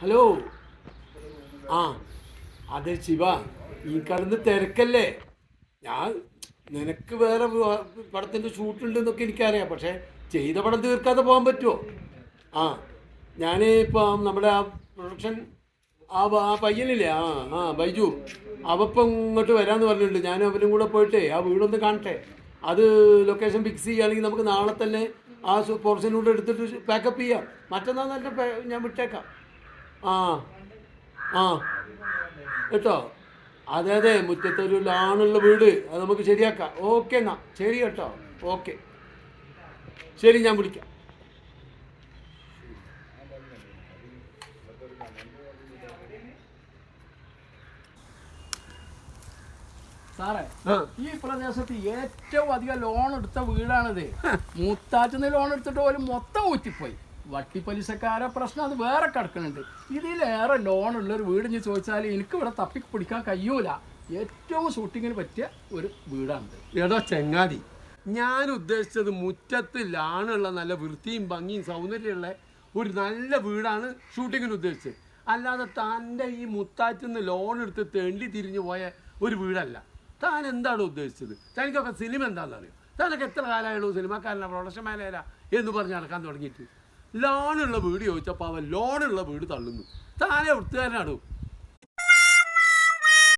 Hello. ആ അതെ ശിവ, ഈ കിടന്ന് തിരക്കല്ലേ. ഞാൻ നിനക്ക് വേറെ പടത്തിൻ്റെ ഷൂട്ടുണ്ടെന്നൊക്കെ എനിക്കറിയാം. പക്ഷേ ചെയ്ത പടം തീർക്കാതെ പോകാൻ പറ്റുമോ? ആ ഞാൻ ഇപ്പം നമ്മുടെ ആ പ്രൊഡക്ഷൻ ആ പയ്യനില്ലേ, ബൈജു, അവപ്പം ഇങ്ങോട്ട് വരാമെന്ന് പറഞ്ഞിട്ടുണ്ട്. ഞാൻ അവരും കൂടെ പോയിട്ടേ ആ വീടൊന്ന് കാണട്ടെ. അത് ലൊക്കേഷൻ ഫിക്സ് ചെയ്യുകയാണെങ്കിൽ നമുക്ക് നാളെ തന്നെ ആ പോർഷനൂടെ എടുത്തിട്ട് പാക്കപ്പ് ചെയ്യാം. മറ്റന്നാൾ തന്നെ ഞാൻ വിട്ടേക്കാം. ആ ആ കേട്ടോ. അതെ അതെ, മുറ്റത്തൊരു ലാണുള്ള വീട്, അത് നമുക്ക് ശരിയാക്കാം. ഓക്കെ എന്നാ ശരി കേട്ടോ. ഓക്കെ ശരി, ഞാൻ വിളിക്കാം. സാറേ, ഈ പ്രദേശത്ത് ഏറ്റവും അധികം ലോൺ എടുത്ത വീടാണിത്. മൂത്താറ്റിന്ന് ലോൺ എടുത്തിട്ട് പോലും മൊത്തം ഊറ്റിപ്പോയി. വട്ടിപ്പലിശക്കാരെ പ്രശ്നം അത് വേറെ കിടക്കുന്നുണ്ട്. ഇതിലേറെ ലോൺ ഉള്ളൊരു വീട് ഞാൻ ചോദിച്ചാൽ എനിക്ക് ഇവിടെ തപ്പി പിടിക്കാൻ കഴിയൂല. ഏറ്റവും ഷൂട്ടിങ്ങിന് പറ്റിയ ഒരു വീടാണിത്. എടോ ചെങ്ങാതി, ഞാൻ ഉദ്ദേശിച്ചത് മുറ്റത്ത് ലാണുള്ള നല്ല വൃത്തിയും ഭംഗിയും സൗന്ദര്യമുള്ള ഒരു നല്ല വീടാണ് ഷൂട്ടിങ്ങിന് ഉദ്ദേശിച്ചത്. അല്ലാതെ തൻ്റെ ഈ മുത്താറ്റിന്ന് ലോൺ എടുത്ത് തെണ്ടി തിരിഞ്ഞു പോയ ഒരു വീടല്ല. താൻ എന്താണ് ഉദ്ദേശിച്ചത്? തനിക്കൊക്കെ സിനിമ എന്താണെന്നറിയോ? താനൊക്കെ എത്ര കാലമായുള്ളൂ സിനിമാക്കാരനാ, പ്രൊഡക്ഷൻ മാനേജരാ എന്ന് പറഞ്ഞ് നടക്കാൻ തുടങ്ങിയിട്ട്? ലോണുള്ള വീട് ചോദിച്ചപ്പോൾ അവൻ ലോണുള്ള വീട് തള്ളുന്നു. താനെ ഒട്ടുകാരനാടോ.